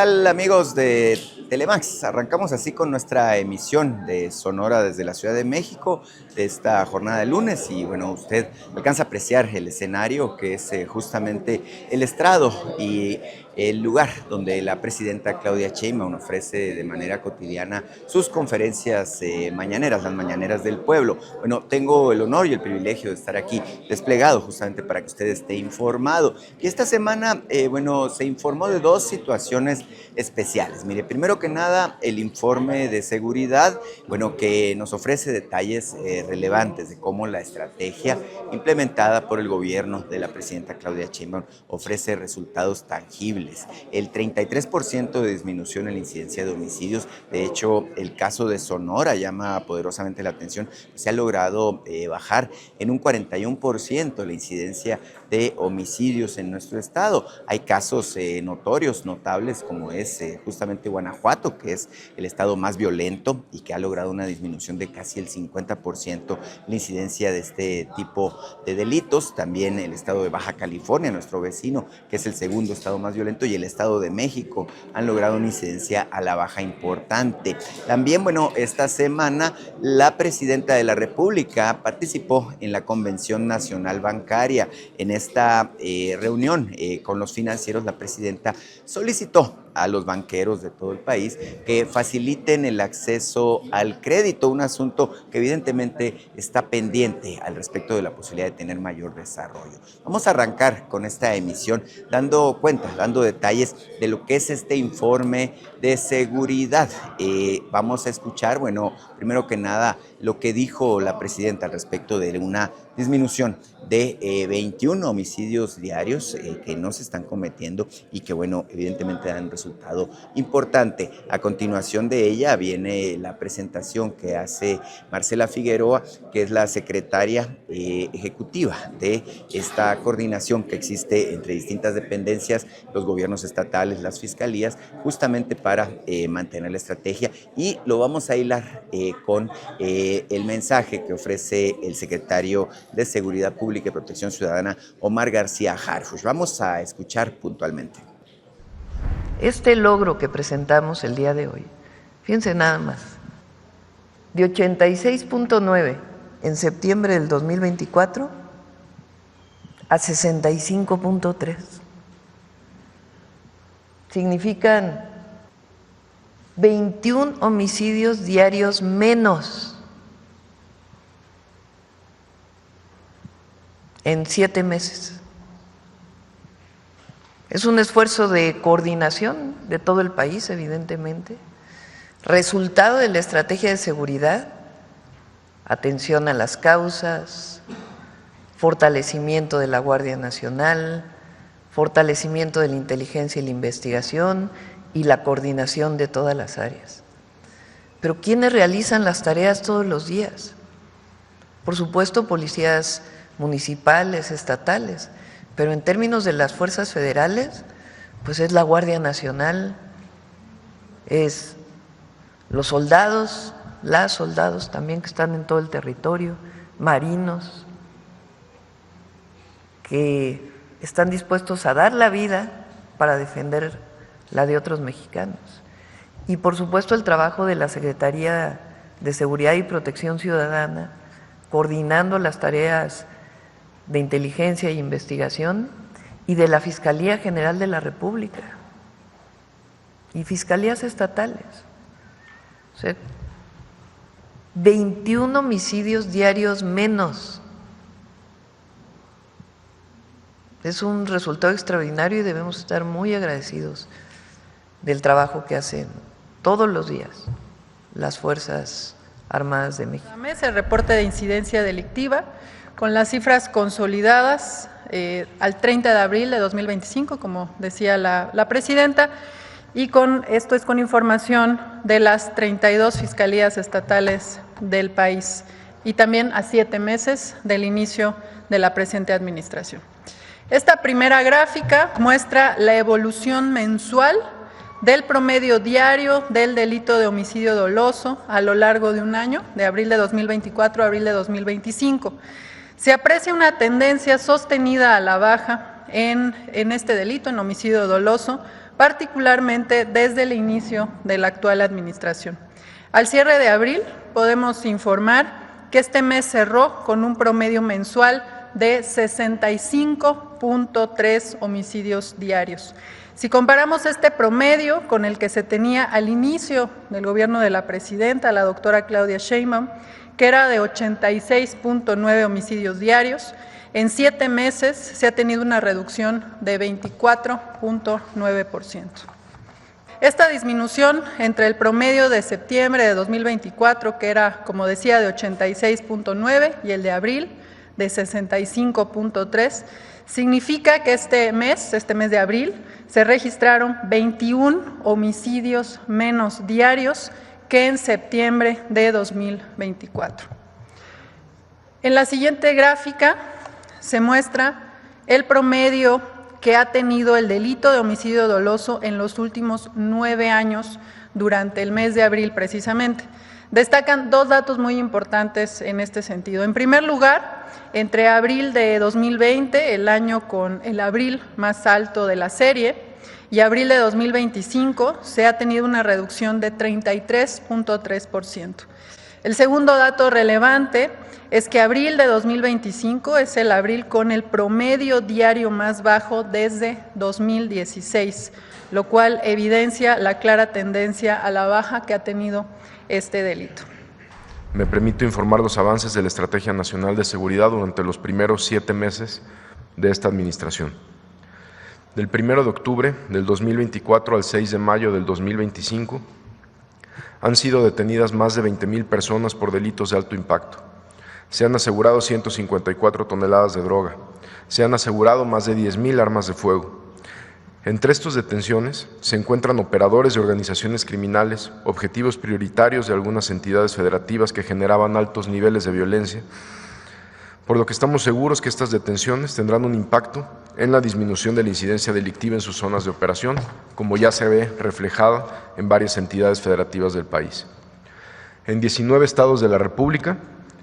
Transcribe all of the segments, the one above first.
tal, amigos de Telemax? Arrancamos así con nuestra emisión de Sonora desde la Ciudad de México de esta jornada de lunes y bueno, usted alcanza a apreciar el escenario que es justamente el estrado y el lugar donde la presidenta Claudia Sheinbaum ofrece de manera cotidiana sus conferencias mañaneras, las mañaneras del pueblo. Bueno, tengo el honor y el privilegio de estar aquí desplegado justamente para que usted esté informado. Y esta semana, bueno, se informó de dos situaciones especiales. Mire, primero que nada, el informe de seguridad, bueno, que nos ofrece detalles relevantes de cómo la estrategia implementada por el gobierno de la presidenta Claudia Sheinbaum ofrece resultados tangibles. El 33% de disminución en la incidencia de homicidios. De hecho, el caso de Sonora llama poderosamente la atención. Se ha logrado bajar en un 41% la incidencia de homicidios en nuestro estado. Hay casos notorios, notables, como es justamente Guanajuato, que es el estado más violento y que ha logrado una disminución de casi el 50% la incidencia de este tipo de delitos. También el estado de Baja California, nuestro vecino, que es el segundo estado más violento, y el estado de México han logrado una incidencia a la baja importante. También, bueno, esta semana la presidenta de la República participó en la Convención Nacional Bancaria. En esta reunión con los financieros, la presidenta solicitó a los banqueros de todo el país que faciliten el acceso al crédito, un asunto que evidentemente está pendiente al respecto de la posibilidad de tener mayor desarrollo. Vamos a arrancar con esta emisión dando cuenta, dando detalles de lo que es este informe de seguridad. Vamos a escuchar, bueno, primero que nada, lo que dijo la presidenta al respecto de una disminución de 21 homicidios diarios que no se están cometiendo y que, bueno, evidentemente dan un resultado importante. A continuación de ella viene la presentación que hace Marcela Figueroa, que es la secretaria ejecutiva de esta coordinación que existe entre distintas dependencias, los gobiernos estatales, las fiscalías, justamente para mantener la estrategia, y lo vamos a hilar con el mensaje que ofrece el secretario de Seguridad Pública y Protección Ciudadana, Omar García Harfuch. Vamos a escuchar puntualmente. Este logro que presentamos el día de hoy, fíjense nada más, de 86.9 en septiembre del 2024 a 65.3. Significan 21 homicidios diarios menos en 7 meses. Es un esfuerzo de coordinación de todo el país, evidentemente, resultado de la estrategia de seguridad, atención a las causas, fortalecimiento de la Guardia Nacional, fortalecimiento de la inteligencia y la investigación y la coordinación de todas las áreas. Pero ¿quiénes realizan las tareas todos los días? Por supuesto, policías municipales, estatales, pero en términos de las fuerzas federales, pues es la Guardia Nacional, es los soldados, las soldados también que están en todo el territorio, marinos, que están dispuestos a dar la vida para defender la de otros mexicanos. Y por supuesto el trabajo de la Secretaría de Seguridad y Protección Ciudadana, coordinando las tareas de inteligencia e investigación, y de la Fiscalía General de la República y fiscalías estatales. O sea, 21 homicidios diarios menos. Es un resultado extraordinario y debemos estar muy agradecidos del trabajo que hacen todos los días las Fuerzas Armadas de México. El reporte de incidencia delictiva con las cifras consolidadas al 30 de abril de 2025, como decía la presidenta, y esto es con información de las 32 fiscalías estatales del país y también a 7 meses del inicio de la presente administración. Esta primera gráfica muestra la evolución mensual del promedio diario del delito de homicidio doloso a lo largo de un año, de abril de 2024 a abril de 2025. Se aprecia una tendencia sostenida a la baja en este delito, en homicidio doloso, particularmente desde el inicio de la actual administración. Al cierre de abril, podemos informar que este mes cerró con un promedio mensual de 65.3 homicidios diarios. Si comparamos este promedio con el que se tenía al inicio del gobierno de la presidenta, la doctora Claudia Sheinbaum, que era de 86.9 homicidios diarios, en 7 meses se ha tenido una reducción de 24.9%. Esta disminución entre el promedio de septiembre de 2024, que era, como decía, de 86.9, y el de abril, de 65.3, significa que este mes de abril, se registraron 21 homicidios menos diarios que en septiembre de 2024. En la siguiente gráfica se muestra el promedio que ha tenido el delito de homicidio doloso en los últimos 9 años durante el mes de abril precisamente. Destacan 2 datos muy importantes en este sentido. En primer lugar, entre abril de 2020, el año con el abril más alto de la serie, y abril de 2025, se ha tenido una reducción de 33.3%. El segundo dato relevante es que abril de 2025 es el abril con el promedio diario más bajo desde 2016, lo cual evidencia la clara tendencia a la baja que ha tenido este delito. Me permito informar los avances de la Estrategia Nacional de Seguridad durante los primeros 7 meses de esta administración. Del 1 de octubre del 2024 al 6 de mayo del 2025, han sido detenidas más de 20,000 personas por delitos de alto impacto. Se han asegurado 154 toneladas de droga. Se han asegurado más de 10,000 armas de fuego. Entre estas detenciones se encuentran operadores de organizaciones criminales, objetivos prioritarios de algunas entidades federativas que generaban altos niveles de violencia, por lo que estamos seguros que estas detenciones tendrán un impacto en la disminución de la incidencia delictiva en sus zonas de operación, como ya se ve reflejada en varias entidades federativas del país. En 19 estados de la República,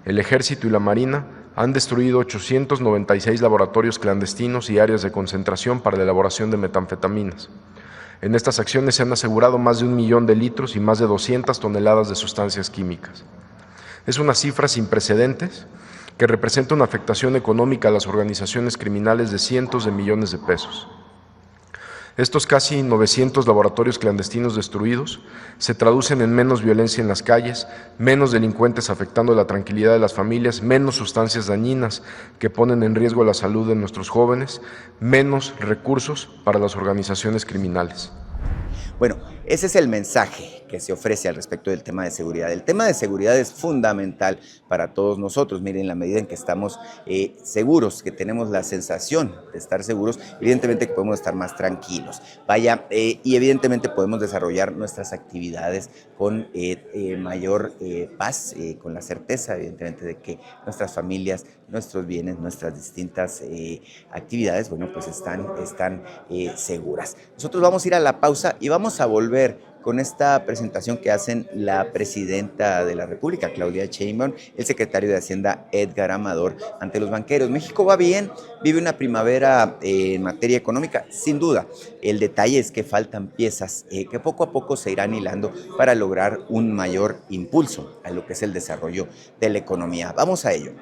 el Ejército y la Marina han destruido 896 laboratorios clandestinos y áreas de concentración para la elaboración de metanfetaminas. En estas acciones se han asegurado más de 1 millón de litros y más de 200 toneladas de sustancias químicas. Es una cifra sin precedentes que representa una afectación económica a las organizaciones criminales de cientos de millones de pesos. Estos casi 900 laboratorios clandestinos destruidos se traducen en menos violencia en las calles, menos delincuentes afectando la tranquilidad de las familias, menos sustancias dañinas que ponen en riesgo la salud de nuestros jóvenes, menos recursos para las organizaciones criminales. Bueno, ese es el mensaje que se ofrece al respecto del tema de seguridad. El tema de seguridad es fundamental para todos nosotros. Miren, en la medida en que estamos seguros, que tenemos la sensación de estar seguros, evidentemente que podemos estar más tranquilos. Y evidentemente podemos desarrollar nuestras actividades con mayor paz, con la certeza, evidentemente, de que nuestras familias, nuestros bienes, nuestras distintas actividades, bueno, pues están seguras. Nosotros vamos a ir a la pausa y vamos a volver con esta presentación que hacen la presidenta de la República, Claudia Sheinbaum, el secretario de Hacienda, Edgar Amador, ante los banqueros. México va bien, vive una primavera en materia económica, sin duda. El detalle es que faltan piezas que poco a poco se irán hilando para lograr un mayor impulso a lo que es el desarrollo de la economía. Vamos a ello.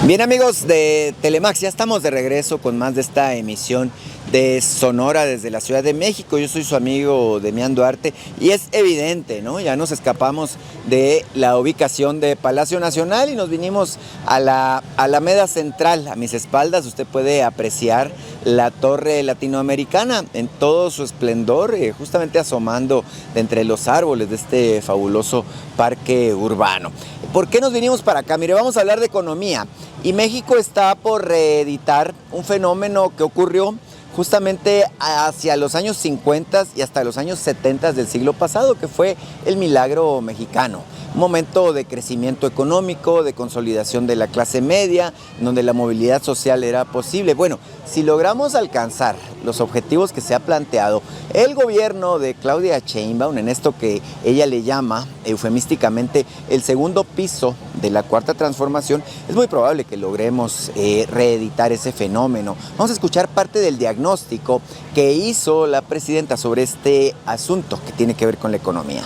Bien, amigos de Telemax, ya estamos de regreso con más de esta emisión de Sonora desde la Ciudad de México. Yo soy su amigo Demián Duarte y es evidente, ¿no? Ya nos escapamos de la ubicación de Palacio Nacional y nos vinimos a la Alameda Central. A mis espaldas usted puede apreciar la Torre Latinoamericana en todo su esplendor, justamente asomando de entre los árboles de este fabuloso parque urbano. ¿Por qué nos vinimos para acá? Mire, vamos a hablar de economía. Y México está por reeditar un fenómeno que ocurrió justamente hacia los años 50 y hasta los años 70 del siglo pasado, que fue el milagro mexicano. Un momento de crecimiento económico, de consolidación de la clase media, en donde la movilidad social era posible. Bueno, si logramos alcanzar los objetivos que se ha planteado el gobierno de Claudia Sheinbaum, en esto que ella le llama eufemísticamente el segundo piso de la cuarta transformación, es muy probable que logremos reeditar ese fenómeno. Vamos a escuchar parte del diagnóstico que hizo la presidenta sobre este asunto que tiene que ver con la economía.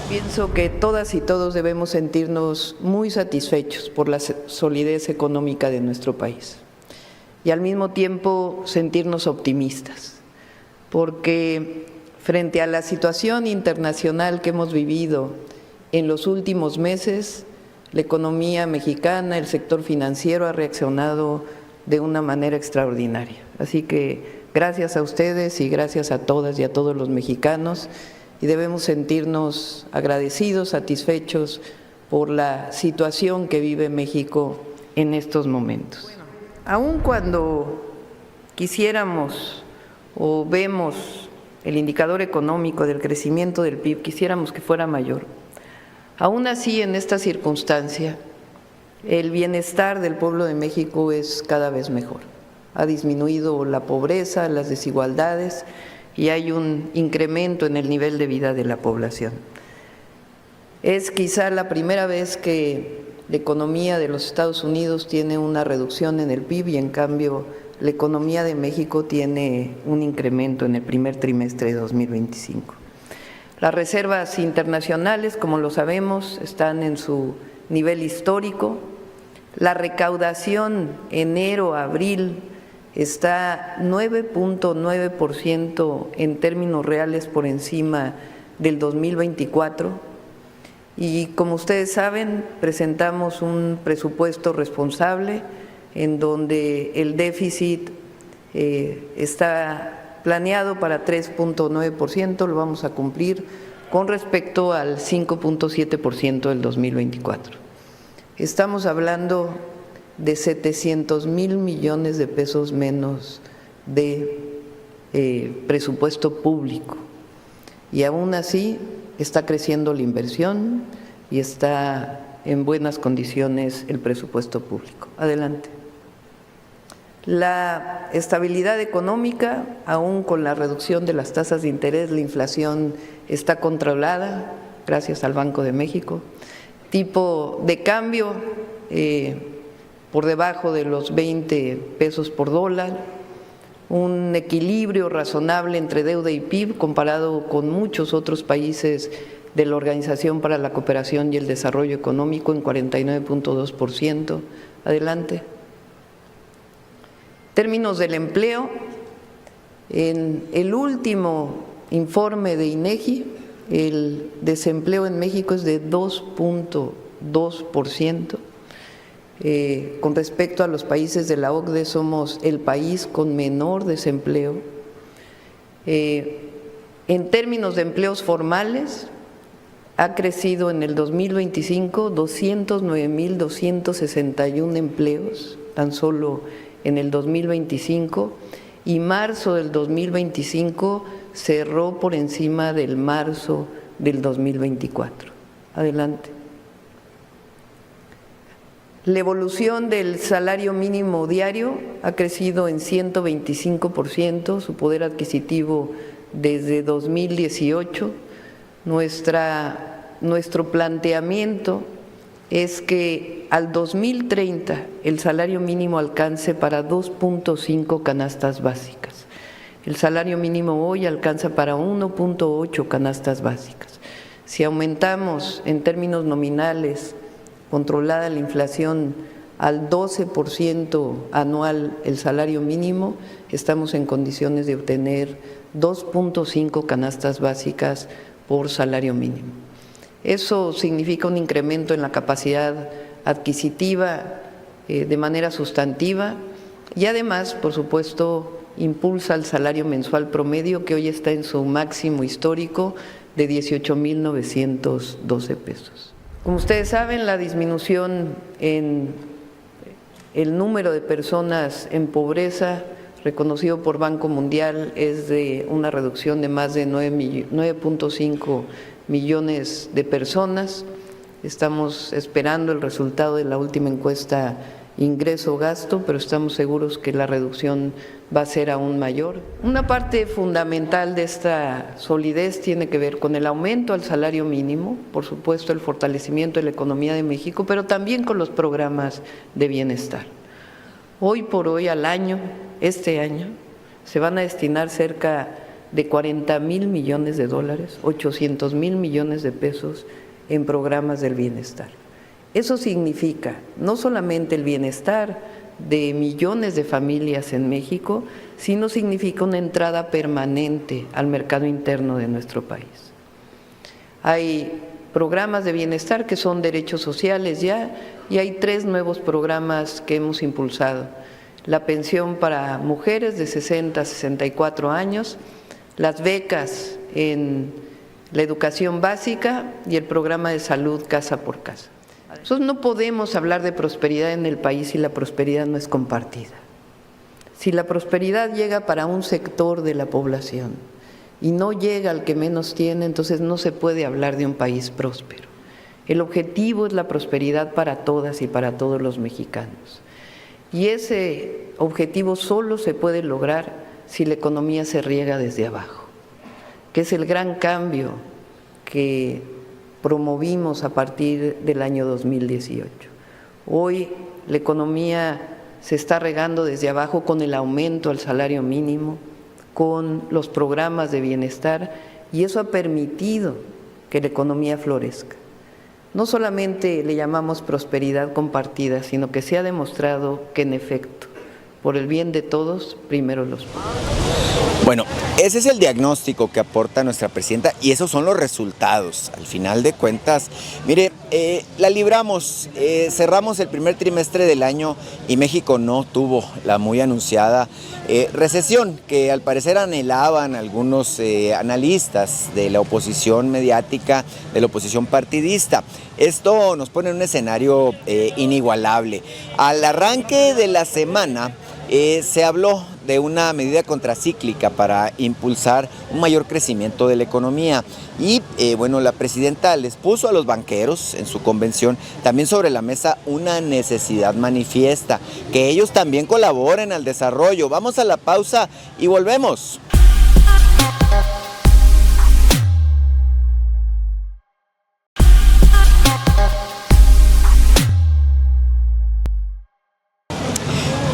Pienso que todas y todos debemos sentirnos muy satisfechos por la solidez económica de nuestro país y al mismo tiempo sentirnos optimistas, porque frente a la situación internacional que hemos vivido en los últimos meses, la economía mexicana, el sector financiero ha reaccionado de una manera extraordinaria. Así que gracias a ustedes y gracias a todas y a todos los mexicanos, y debemos sentirnos agradecidos, satisfechos por la situación que vive México en estos momentos. Bueno, aun cuando quisiéramos o vemos el indicador económico del crecimiento del PIB, quisiéramos que fuera mayor, aún así en esta circunstancia el bienestar del pueblo de México es cada vez mejor. Ha disminuido la pobreza, las desigualdades, y hay un incremento en el nivel de vida de la población. Es quizá la primera vez que la economía de los Estados Unidos tiene una reducción en el PIB y en cambio la economía de México tiene un incremento en el primer trimestre de 2025. Las reservas internacionales, como lo sabemos, están en su nivel histórico. La recaudación enero-abril está 9.9% en términos reales por encima del 2024 y como ustedes saben presentamos un presupuesto responsable en donde el déficit está planeado para 3.9%, lo vamos a cumplir con respecto al 5.7% del 2024. Estamos hablando de 700,000 millones de pesos menos de presupuesto público y aún así está creciendo la inversión y está en buenas condiciones el presupuesto público. Adelante. La estabilidad económica, aún con la reducción de las tasas de interés, la inflación está controlada gracias al Banco de México. Tipo de cambio por debajo de los 20 pesos por dólar, un equilibrio razonable entre deuda y PIB comparado con muchos otros países de la Organización para la Cooperación y el Desarrollo Económico en 49.2%. Adelante. Términos del empleo, en el último informe de INEGI, el desempleo en México es de 2.2%. Con respecto a los países de la OCDE, somos el país con menor desempleo. En términos de empleos formales, ha crecido en el 2025 209,261 empleos, tan solo en el 2025, y marzo del 2025 cerró por encima del marzo del 2024. Adelante. La evolución del salario mínimo diario ha crecido en 125%, su poder adquisitivo desde 2018. Nuestro planteamiento es que al 2030 el salario mínimo alcance para 2.5 canastas básicas. El salario mínimo hoy alcanza para 1.8 canastas básicas. Si aumentamos en términos nominales controlada la inflación al 12% anual el salario mínimo, estamos en condiciones de obtener 2.5 canastas básicas por salario mínimo. Eso significa un incremento en la capacidad adquisitiva de manera sustantiva y además, por supuesto, impulsa el salario mensual promedio que hoy está en su máximo histórico de 18,912 pesos. Como ustedes saben, la disminución en el número de personas en pobreza reconocido por Banco Mundial, es de una reducción de más de 9.5 millones de personas. Estamos esperando el resultado de la última encuesta ingreso-gasto, pero estamos seguros que la reducción va a ser aún mayor. Una parte fundamental de esta solidez tiene que ver con el aumento al salario mínimo, por supuesto el fortalecimiento de la economía de México, pero también con los programas de bienestar. Hoy por hoy al año, este año, se van a destinar cerca de 40,000 millones de dólares, 800,000 millones de pesos en programas del bienestar. Eso significa no solamente el bienestar de millones de familias en México, sino significa una entrada permanente al mercado interno de nuestro país. Hay programas de bienestar que son derechos sociales ya, y hay 3 nuevos programas que hemos impulsado: la pensión para mujeres de 60 a 64 años, las becas en la educación básica y el programa de salud casa por casa. Nosotros no podemos hablar de prosperidad en el país si la prosperidad no es compartida. Si la prosperidad llega para un sector de la población y no llega al que menos tiene, entonces no se puede hablar de un país próspero. El objetivo es la prosperidad para todas y para todos los mexicanos. Y ese objetivo solo se puede lograr si la economía se riega desde abajo, que es el gran cambio que promovimos a partir del año 2018. Hoy la economía se está regando desde abajo con el aumento al salario mínimo, con los programas de bienestar, y eso ha permitido que la economía florezca. No solamente le llamamos prosperidad compartida, sino que se ha demostrado que en efecto, por el bien de todos, primero los pobres. Bueno, ese es el diagnóstico que aporta nuestra presidenta y esos son los resultados. Al final de cuentas, mire, la libramos, cerramos el primer trimestre del año y México no tuvo la muy anunciada recesión que al parecer anhelaban algunos analistas de la oposición mediática, de la oposición partidista. Esto nos pone en un escenario inigualable. Al arranque de la semana se habló de una medida contracíclica para impulsar un mayor crecimiento de la economía y bueno, la presidenta les puso a los banqueros en su convención también sobre la mesa una necesidad manifiesta, que ellos también colaboren al desarrollo. Vamos a la pausa y volvemos.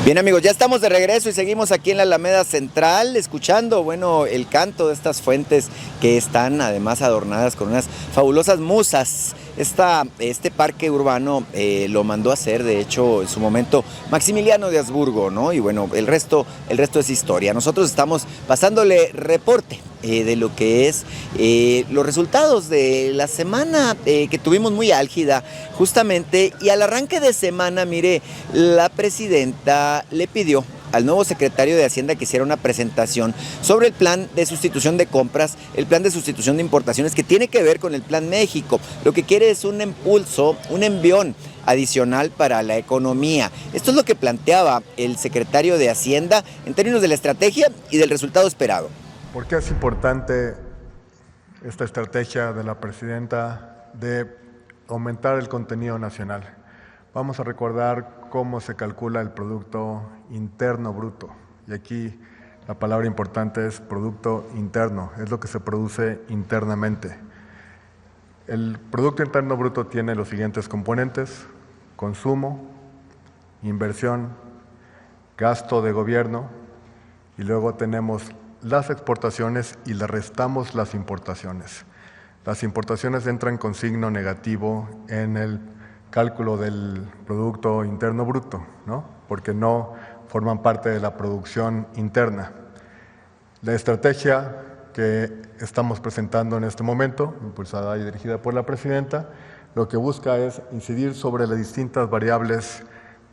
Bien amigos, ya estamos de regreso y seguimos aquí en la Alameda Central escuchando, bueno, el canto de estas fuentes que están además adornadas con unas fabulosas musas. Este parque urbano lo mandó a hacer, de hecho, en su momento Maximiliano de Habsburgo, ¿no? Y bueno, el resto es historia. Nosotros estamos pasándole reporte de lo que es los resultados de la semana que tuvimos muy álgida, justamente, y al arranque de semana, mire, la presidenta le pidió al nuevo secretario de Hacienda que hiciera una presentación sobre el plan de sustitución de compras, el plan de sustitución de importaciones que tiene que ver con el Plan México. Lo que quiere es un impulso, un envión adicional para la economía. Esto es lo que planteaba el secretario de Hacienda en términos de la estrategia y del resultado esperado. ¿Por qué es importante esta estrategia de la presidenta de aumentar el contenido nacional? Vamos a recordar cómo se calcula el Producto Interno Bruto. Y aquí la palabra importante es Producto Interno, es lo que se produce internamente. El Producto Interno Bruto tiene los siguientes componentes: consumo, inversión, gasto de gobierno, y luego tenemos las exportaciones y le restamos las importaciones. Las importaciones entran con signo negativo en el cálculo del Producto Interno Bruto, ¿no? Porque no forman parte de la producción interna. La estrategia que estamos presentando en este momento, impulsada y dirigida por la presidenta, lo que busca es incidir sobre las distintas variables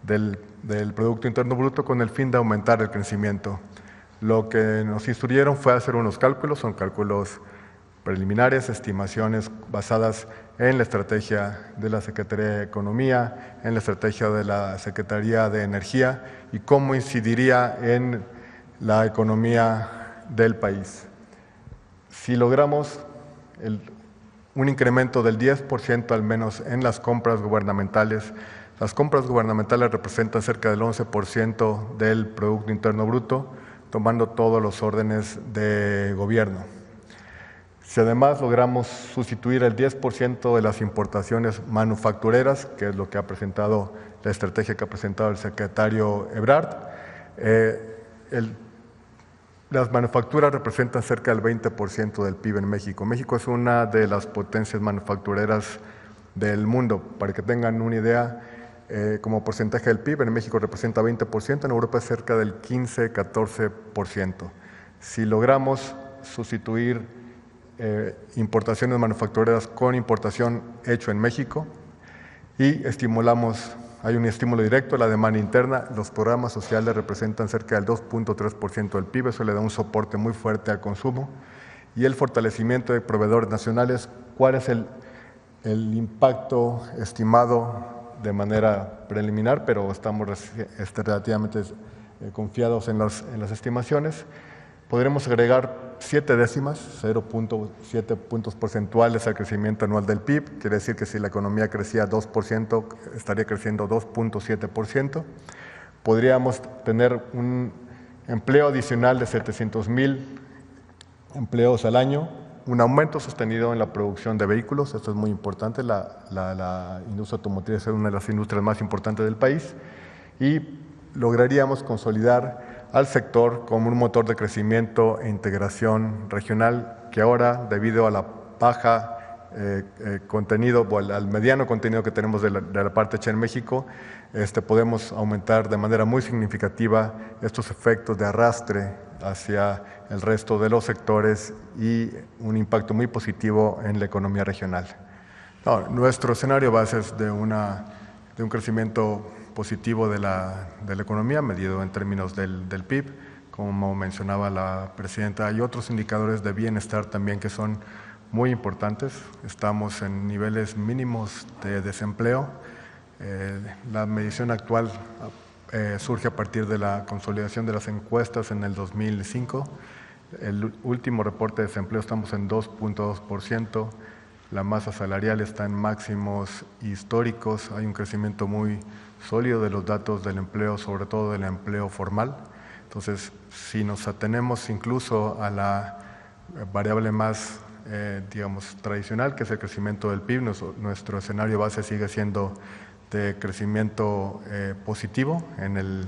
del Producto Interno Bruto con el fin de aumentar el crecimiento. Lo que nos instruyeron fue hacer unos cálculos, son cálculos preliminares, estimaciones basadas en la estrategia de la Secretaría de Economía, en la estrategia de la Secretaría de Energía y cómo incidiría en la economía del país. Si logramos un incremento del 10% al menos en las compras gubernamentales representan cerca del 11% del Producto Interno Bruto, tomando todos los órdenes de gobierno. Si además logramos sustituir el 10% de las importaciones manufactureras, que es lo que ha presentado la estrategia que ha presentado el secretario Ebrard, las manufacturas representan cerca del 20% del PIB en México. México es una de las potencias manufactureras del mundo. Para que tengan una idea, como porcentaje del PIB, en México representa 20%, en Europa es cerca del 15-14%. Si logramos sustituir importaciones manufactureras con importación hecho en México y hay un estímulo directo a la demanda interna, los programas sociales representan cerca del 2.3% del PIB, eso le da un soporte muy fuerte al consumo. Y el fortalecimiento de proveedores nacionales, ¿cuál es el impacto estimado de manera preliminar, pero estamos relativamente confiados en las estimaciones? Podremos agregar 7 décimas, 0.7 puntos porcentuales al crecimiento anual del PIB. Quiere decir que si la economía crecía 2%, estaría creciendo 2.7%. Podríamos tener un empleo adicional de 700,000 empleos al año, un aumento sostenido en la producción de vehículos. Esto es muy importante. La industria automotriz es una de las industrias más importantes del país y lograríamos consolidar al sector como un motor de crecimiento e integración regional que ahora, debido a la baja contenido o al mediano contenido que tenemos de la parte hecha en México, podemos aumentar de manera muy significativa estos efectos de arrastre hacia el resto de los sectores y un impacto muy positivo en la economía regional. Nuestro escenario base es de un crecimiento positivo de la economía, medido en términos del PIB, como mencionaba la presidenta. Hay otros indicadores de bienestar también que son muy importantes. Estamos en niveles mínimos de desempleo. La medición actual surge a partir de la consolidación de las encuestas en el 2005. El último reporte de desempleo estamos en 2.2%. La masa salarial está en máximos históricos. Hay un crecimiento muy sólido de los datos del empleo, sobre todo del empleo formal. Entonces, si nos atenemos incluso a la variable más, tradicional, que es el crecimiento del PIB, nuestro escenario base sigue siendo de crecimiento positivo en el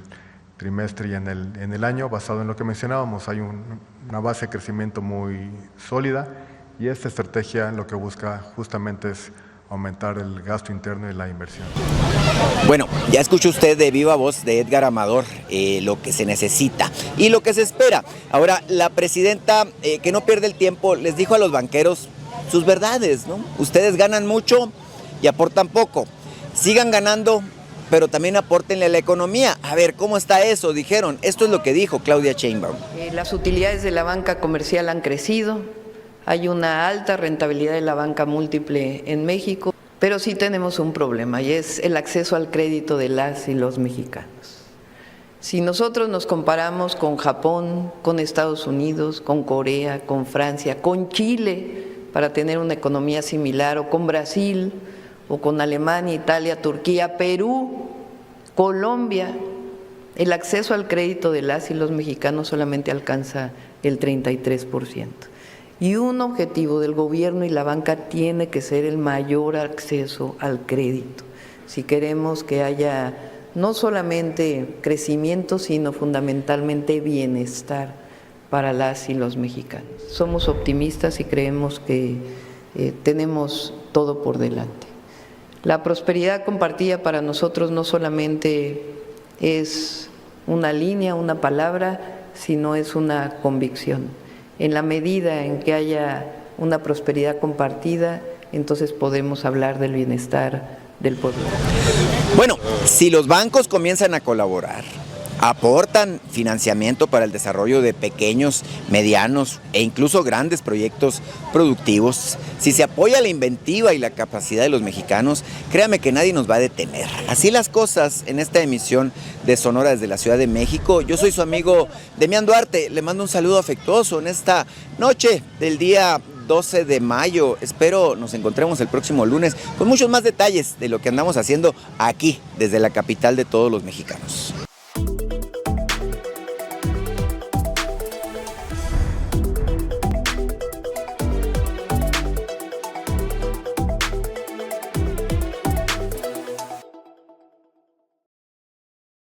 trimestre y en el año. Basado en lo que mencionábamos, hay una base de crecimiento muy sólida y esta estrategia lo que busca justamente es aumentar el gasto interno y la inversión. Bueno, ya escuchó usted de viva voz de Edgar Amador lo que se necesita y lo que se espera. Ahora, la presidenta, que no pierde el tiempo, les dijo a los banqueros sus verdades, ¿no? Ustedes ganan mucho y aportan poco. Sigan ganando, pero también apórtenle a la economía. A ver, ¿cómo está eso? Dijeron. Esto es lo que dijo Claudia Sheinbaum. Las utilidades de la banca comercial han crecido. Hay una alta rentabilidad de la banca múltiple en México, pero sí tenemos un problema y es el acceso al crédito de las y los mexicanos. Si nosotros nos comparamos con Japón, con Estados Unidos, con Corea, con Francia, con Chile, para tener una economía similar, o con Brasil, o con Alemania, Italia, Turquía, Perú, Colombia, el acceso al crédito de las y los mexicanos solamente alcanza el 33%. Y un objetivo del gobierno y la banca tiene que ser el mayor acceso al crédito. Si queremos que haya no solamente crecimiento, sino fundamentalmente bienestar para las y los mexicanos. Somos optimistas y creemos que tenemos todo por delante. La prosperidad compartida para nosotros no solamente es una línea, una palabra, sino es una convicción. En la medida en que haya una prosperidad compartida, entonces podemos hablar del bienestar del pueblo. Bueno, si los bancos comienzan a colaborar, aportan financiamiento para el desarrollo de pequeños, medianos e incluso grandes proyectos productivos, si se apoya la inventiva y la capacidad de los mexicanos, créame que nadie nos va a detener. Así las cosas en esta emisión de Sonora desde la Ciudad de México. Yo soy su amigo Demián Duarte, le mando un saludo afectuoso en esta noche del día 12 de mayo. Espero nos encontremos el próximo lunes con muchos más detalles de lo que andamos haciendo aquí desde la capital de todos los mexicanos.